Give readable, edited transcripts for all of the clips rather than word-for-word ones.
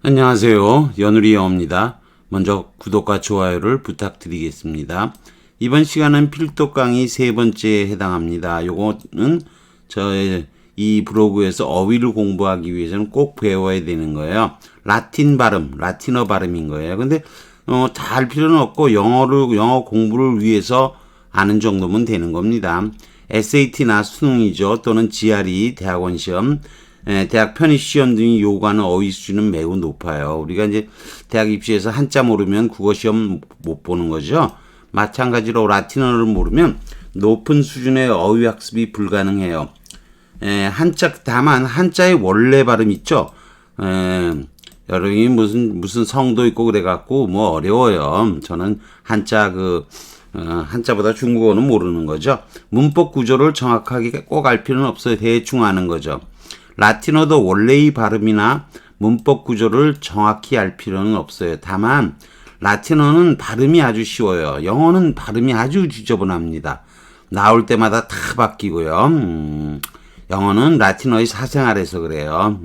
안녕하세요. 연우리 영어입니다. 먼저 구독과 좋아요를 부탁드리겠습니다. 이번 시간은 필독 강의 세 번째에 해당합니다. 요거는 저의 이 브로그에서 어휘를 공부하기 위해서는 꼭 배워야 되는 거예요. 라틴 발음, 라틴어 발음인 거예요. 근데 다 할 필요는 없고 영어 공부를 위해서 아는 정도면 되는 겁니다. SAT나 수능이죠. 또는 GRE, 대학원 시험, 대학 편입시험 등이 요구하는 어휘 수준은 매우 높아요. 우리가 이제 대학 입시에서 한자 모르면 국어시험 못 보는 거죠. 마찬가지로 라틴어를 모르면 높은 수준의 어휘 학습이 불가능해요. 다만 한자의 원래 발음 있죠. 여러분이 무슨 성도 있고 그래갖고 뭐 어려워요. 저는 한자보다 중국어는 모르는 거죠. 문법 구조를 정확하게 꼭 알 필요는 없어요. 대충 아는 거죠. 라틴어도 원래의 발음이나 문법 구조를 정확히 알 필요는 없어요. 다만 라틴어는 발음이 아주 쉬워요. 영어는 발음이 아주 지저분합니다. 나올 때마다 다 바뀌고요. 영어는 라틴어의 사생활에서 그래요.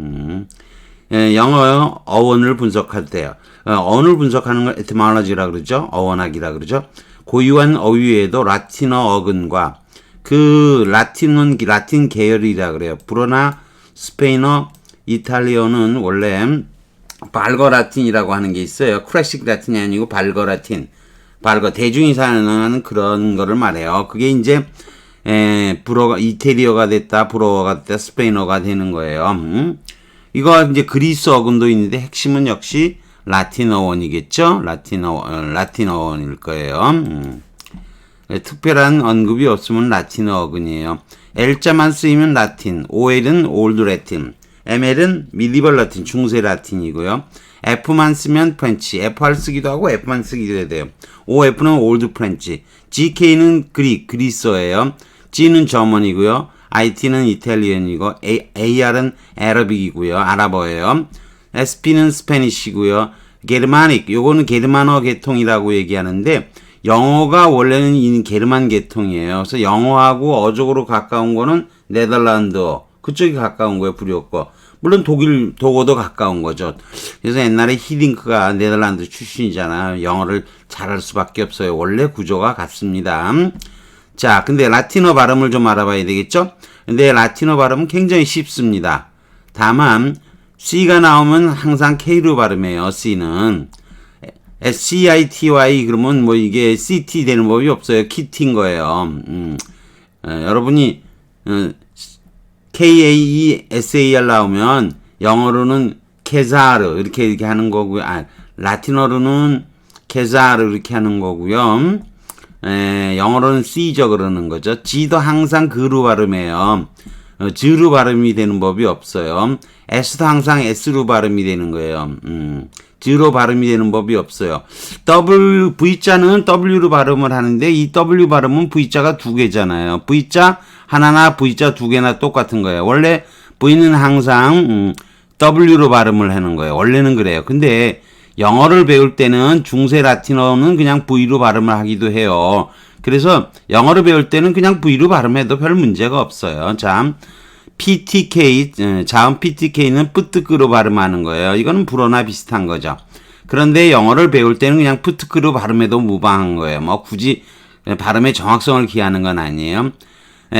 영어 어원을 분석할 때요. 어원을 분석하는 걸 에티몰로지라 그러죠. 어원학이라 그러죠. 고유한 어휘에도 라틴어 어근과 그 라틴 계열이라 그래요. 불어나 스페인어, 이탈리아는 원래 발거 라틴이라고 하는 게 있어요. 클래식 라틴이 아니고 발거 라틴. 대중이 사용하는 그런 거를 말해요. 그게 이제 이태리어가 됐다, 불어가 됐다, 스페인어가 되는 거예요. 이거 이제 그리스 어근도 있는데 핵심은 역시 라틴어원이겠죠. 라틴어원일 거예요. 특별한 언급이 없으면 라틴어 어근이에요. L자만 쓰이면 라틴, OL은 올드 라틴, ML은 미디벌 라틴, 중세 라틴이고요. F만 쓰면 프렌치, FR 쓰기도 하고 F만 쓰기도 해야 돼요. OF는 올드 프렌치, GK는 그리스어예요. G는 저먼이고요. IT는 이탈리안이고, AR은 아라빅이고요. 아랍어예요. SP는 스페니쉬고요. 게르마닉, 요거는 게르만어 계통이라고 얘기하는데, 영어가 원래는 이 게르만 계통이에요. 그래서 영어하고 어족으로 가까운 거는 네덜란드어. 그쪽이 가까운 거예요, 불효거. 물론 독어도 가까운 거죠. 그래서 옛날에 히딩크가 네덜란드 출신이잖아요. 영어를 잘할 수밖에 없어요. 원래 구조가 같습니다. 자, 근데 라틴어 발음을 좀 알아봐야 되겠죠? 근데 라틴어 발음은 굉장히 쉽습니다. 다만, C가 나오면 항상 K로 발음해요, C는. CITY 그러면 뭐 이게 CT 되는 법이 없어요. 키티인 거예요. 여러분이 KAESAR 나오면 영어로는 케자르 이렇게 하는 거고요. 라틴어로는 케자르 이렇게 하는 거고요. 영어로는 C죠 그러는 거죠. G도 항상 그로 발음해요. G로 발음이 되는 법이 없어요. S도 항상 S로 발음이 되는 거예요. G로 발음이 되는 법이 없어요. V자는 W로 발음을 하는데 이 W 발음은 V자가 두 개잖아요. V자 하나나 V자 두 개나 똑같은 거예요. 원래 V는 항상 W로 발음을 하는 거예요. 원래는 그래요. 근데 영어를 배울 때는 중세 라틴어는 그냥 V로 발음을 하기도 해요. 그래서 영어를 배울 때는 그냥 V로 발음해도 별 문제가 없어요. 자, PTK, 자음 PTK는 뿌뜨끄로 발음하는 거예요. 이거는 불어나 비슷한 거죠. 그런데 영어를 배울 때는 그냥 뿌뜨끄로 발음해도 무방한 거예요. 뭐 굳이 발음의 정확성을 기하는 건 아니에요.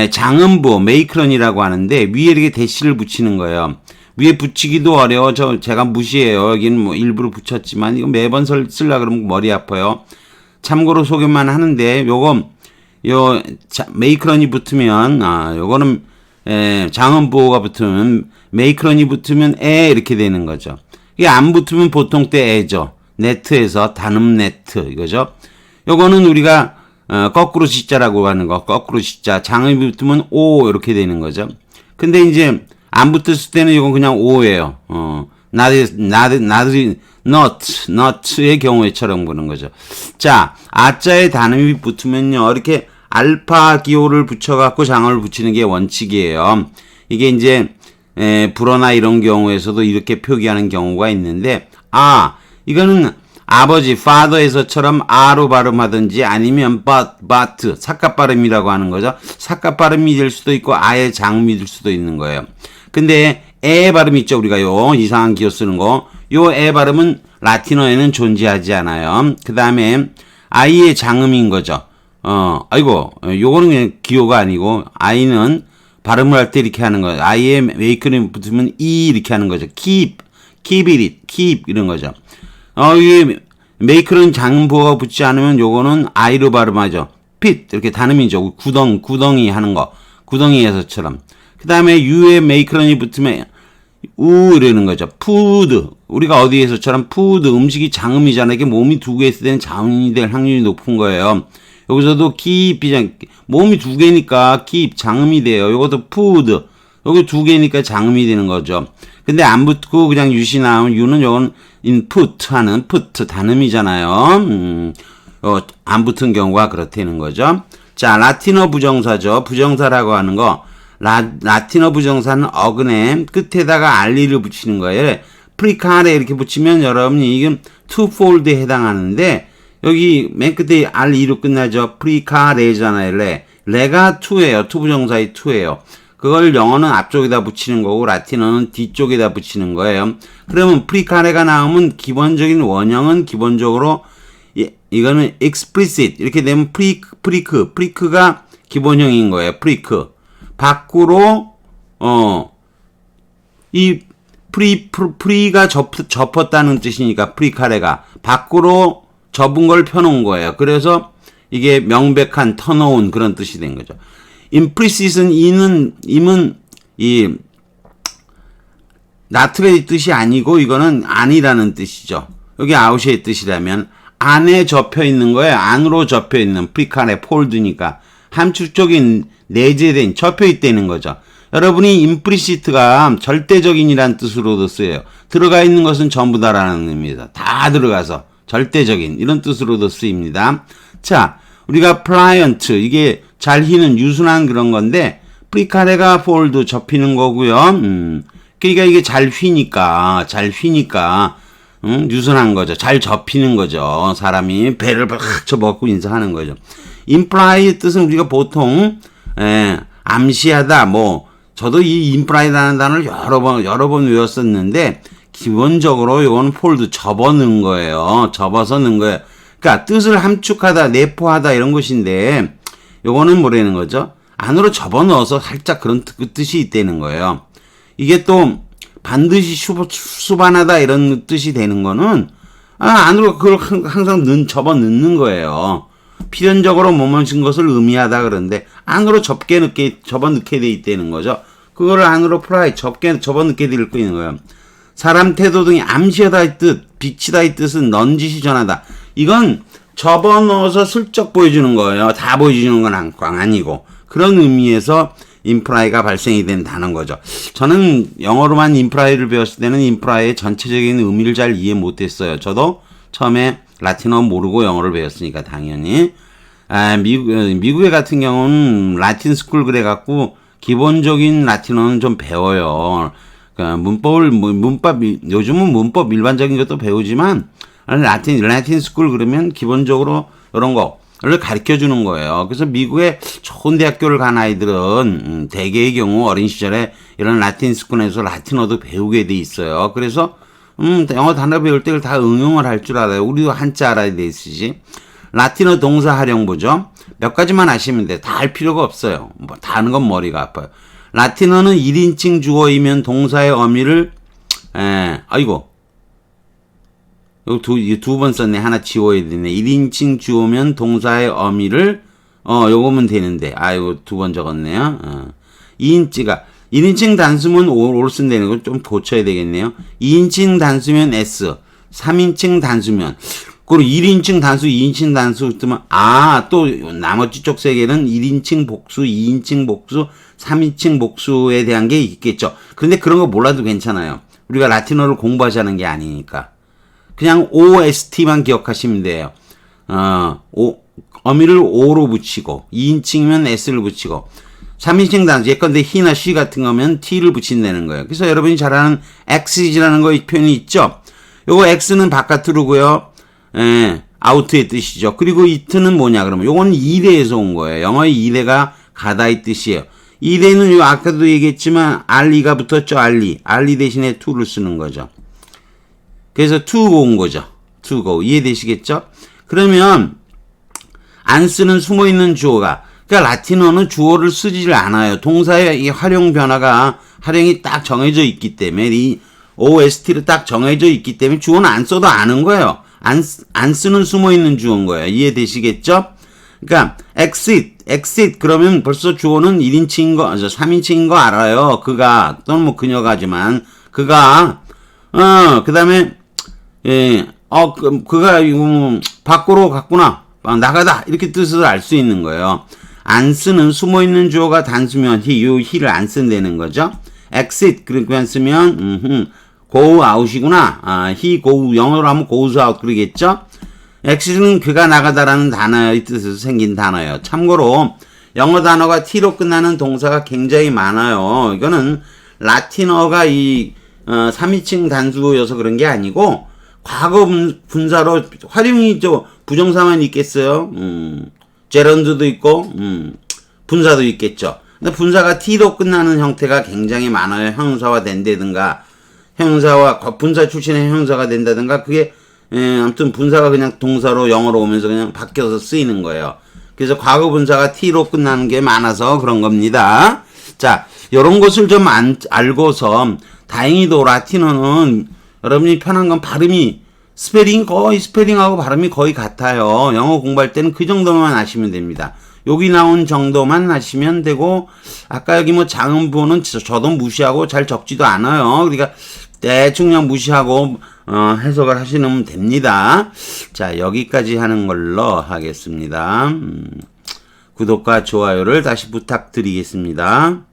장음부, 메이크런이라고 하는데 위에 이렇게 대시를 붙이는 거예요. 위에 붙이기도 어려워. 제가 무시해요. 여기는 뭐 일부러 붙였지만 이거 매번 쓰려고 그러면 머리 아파요. 참고로 소개만 하는데 메이크런이 붙으면 요거는 장음부호가 붙으면 메이크런이 붙으면 이렇게 되는 거죠. 이게 안 붙으면 보통 때 애죠. 네트에서 단음 네트 이거죠. 요거는 우리가 거꾸로 시자라고 하는 거. 거꾸로 시자. 장음이 붙으면 오 이렇게 되는 거죠. 근데 이제 안 붙었을 때는 이건 그냥 오예요. not의 경우에처럼 보는 거죠. 자, 아자에 단음이 붙으면요. 이렇게 알파 기호를 붙여갖고 장어를 붙이는 게 원칙이에요. 이게 이제 불어나 이런 경우에서도 이렇게 표기하는 경우가 있는데 이거는 아버지 father에서처럼 아로 발음하든지 아니면 but 삭갓 발음이라고 하는 거죠. 삭갓 발음이 될 수도 있고 아예 장음이 될 수도 있는 거예요. 근데 에 발음 있죠. 우리가 이상한 기호 쓰는 거 요 에 발음은 라틴어에는 존재하지 않아요. 그 다음에 I의 장음인 거죠. 아이고, 요거는 그냥 기호가 아니고, I는 발음을 할 때 이렇게 하는 거예요. I의 메이크는 붙으면 E 이렇게 하는 거죠. keep it, keep 이런 거죠. 이게 메이크는 장음부호가 붙지 않으면 요거는 I로 발음하죠. pit 이렇게 단음이죠. 구덩이 하는 거. 구덩이에서처럼. 그 다음에 U의 메이크런이 붙으면 우 이러는 거죠. 푸드. 우리가 어디에서처럼 푸드 음식이 장음이잖아요. 이게 몸이 두 개 있을 때는 장음이 될 확률이 높은 거예요. 여기서도 keep이잖아요. 몸이 두 개니까 keep 장음이 돼요. 이것도 푸드. 여기 두 개니까 장음이 되는 거죠. 근데 안 붙고 그냥 유시 나오면 유는 요건 input 하는 put 단음이잖아요. 안 붙은 경우가 그렇다는 거죠. 자, 라틴어 부정사죠. 부정사라고 하는 거. 라틴어 부정사는 어근에 끝에다가 알리를 붙이는 거예요. 프리카레 이렇게 붙이면 여러분이 이게 twofold에 해당하는데 여기 맨 끝에 알리로 끝나죠. 프리카레잖아요. 레가 to예요. to 부정사의 to예요. 그걸 영어는 앞쪽에다 붙이는 거고 라틴어는 뒤쪽에다 붙이는 거예요. 그러면 프리카레가 나오면 기본적인 원형은 기본적으로 이거는 explicit 이렇게 되면 프리크가 기본형인 거예요. 밖으로 이 프리가 접었다는 뜻이니까 프리카레가 밖으로 접은 걸 펴놓은 거예요. 그래서 이게 명백한 터놓은 그런 뜻이 된 거죠. implicit은 임은 이 not의 뜻이 아니고 이거는 아니라는 뜻이죠. 여기 out의 뜻이라면 안에 접혀 있는 거예요. 안으로 접혀 있는 프리카레 폴드니까 함축적인 내재된 접혀 있다는 거죠. 여러분이 implicit가 절대적인이란 뜻으로도 쓰여요. 들어가 있는 것은 전부 다라는 의미입니다. 다 들어가서 절대적인 이런 뜻으로도 쓰입니다. 자, 우리가 pliant 이게 잘 휘는 유순한 그런 건데 프리카레가 fold 접히는 거고요. 그러니까 이게 잘 휘니까 유순한 거죠. 잘 접히는 거죠. 사람이 배를 팍 접어갖고 인사하는 거죠. imply 뜻은 우리가 보통 암시하다 저도 이 imply라는 단어를 여러 번 외웠었는데 기본적으로 이건 fold 접어 넣은 거예요. 접어서 넣은 거예요. 그러니까 뜻을 함축하다, 내포하다 이런 것인데 요거는 뭐라는 거죠? 안으로 접어 넣어서 살짝 그런 뜻이 있다는 거예요. 이게 또 반드시 수반하다 이런 뜻이 되는 거는 안으로 그걸 항상 접어 넣는 거예요. 필연적으로 머물신 것을 의미하다 그러는데 안으로 접어 넣게 돼 있다는 거죠. 그거를 안으로 접어 넣게 돼 있는 거예요. 사람 태도 등이 암시하다의 뜻, 비치다의 뜻은 넌지시 전하다. 이건 접어넣어서 슬쩍 보여주는 거예요. 다 보여주는 건 아니고 그런 의미에서 imply가 발생이 된 단어인 거죠. 저는 영어로만 imply를 배웠을 때는 imply의 전체적인 의미를 잘 이해 못했어요. 저도 처음에 라틴어 모르고 영어를 배웠으니까 당연히 미국에 같은 경우는 라틴 스쿨 그래갖고 기본적인 라틴어는 좀 배워요. 그러니까 요즘은 문법 일반적인 것도 배우지만 라틴 스쿨 그러면 기본적으로 이런 거를 가르쳐 주는 거예요. 그래서 미국에 좋은 대학교를 간 아이들은 대개의 경우 어린 시절에 이런 라틴 스쿨에서 라틴어도 배우게 돼 있어요. 그래서 영어 단어 배울 때 다 응용을 할 줄 알아요. 우리도 한자 알아야 되듯이. 라틴어 동사 활용보죠. 몇 가지만 아시면 돼. 다 할 필요가 없어요. 다 하는 건 머리가 아파요. 라틴어는 1인칭 주어이면 동사의 어미를 여기 두 번 썼네. 하나 지워야 되네. 1인칭 주어면 동사의 어미를 요거면 되는데 두 번 적었네요. 1인칭 단수면 올 쓴다는 걸 좀 고쳐야 되겠네요. 2인칭 단수면 S, 3인칭 단수면 그리고 1인칭 단수, 2인칭 단수 뜨면 또 나머지 쪽 세 개는 1인칭 복수, 2인칭 복수, 3인칭 복수에 대한 게 있겠죠. 그런데 그런 거 몰라도 괜찮아요. 우리가 라틴어를 공부하자는 게 아니니까. 그냥 OST만 기억하시면 돼요. 어미를 O로 붙이고 2인칭이면 S를 붙이고 3인칭 단수 예컨대 he나 she 같은 거면 T를 붙인다는 거예요. 그래서 여러분이 잘 아는 X이라는 거 표현이 있죠. 요거 X는 바깥으로고요. out의 뜻이죠. 그리고 it는 뭐냐 그러면 요거는 이대에서 온 거예요. 영어의 이대가 가다의 뜻이에요. 이대는 요 아까도 얘기했지만 알리가 붙었죠. 알리 대신에 to를 쓰는 거죠. 그래서 to go인 거죠. to go. 이해되시겠죠? 그러면 안 쓰는 숨어 있는 주어가, 그러니까 라틴어는 주어를 쓰지를 않아요. 동사의 이 활용 변화가 활용이 딱 정해져 있기 때문에 이 OST로 딱 정해져 있기 때문에 주어는 안 써도 아는 거예요. 안 쓰는 숨어 있는 주어인 거예요. 이해되시겠죠? 그러니까 exit 그러면 벌써 주어는 1인칭인 거, 3인칭인 거 알아요. 그가 또는 뭐 그녀가지만 그가 그다음에 그가 밖으로 갔구나. 나가다 이렇게 뜻을 알 수 있는 거예요. 안 쓰는 숨어 있는 주어가 단수면 he를 안 쓴다는 거죠. exit 그렇게 쓰면 go out이구나. he go 영어로 하면 goes out 그러겠죠. exit은 그가 나가다라는 단어의 뜻에서 생긴 단어예요. 참고로 영어 단어가 t로 끝나는 동사가 굉장히 많아요. 이거는 라틴어가 이 3인칭 단수여서 그런 게 아니고 과거 분사로 활용이 부정사만 있겠어요. 제런드도 있고 분사도 있겠죠. 근데 분사가 t로 끝나는 형태가 굉장히 많아요. 형용사화 된다든가 형용사와 분사 출신의 형용사가 된다든가 그게 아무튼 분사가 그냥 동사로 영어로 오면서 그냥 바뀌어서 쓰이는 거예요. 그래서 과거 분사가 t로 끝나는 게 많아서 그런 겁니다. 자, 요런 것을 좀 알고서 다행히도 라틴어는 여러분이 편한 건 발음이 스페링하고 발음이 거의 같아요. 영어 공부할 때는 그 정도만 아시면 됩니다. 여기 나온 정도만 아시면 되고, 아까 여기 뭐 장음부호는 저도 무시하고 잘 적지도 않아요. 그러니까 대충 그냥 무시하고 해석을 하시면 됩니다. 자, 여기까지 하는 걸로 하겠습니다. 구독과 좋아요를 다시 부탁드리겠습니다.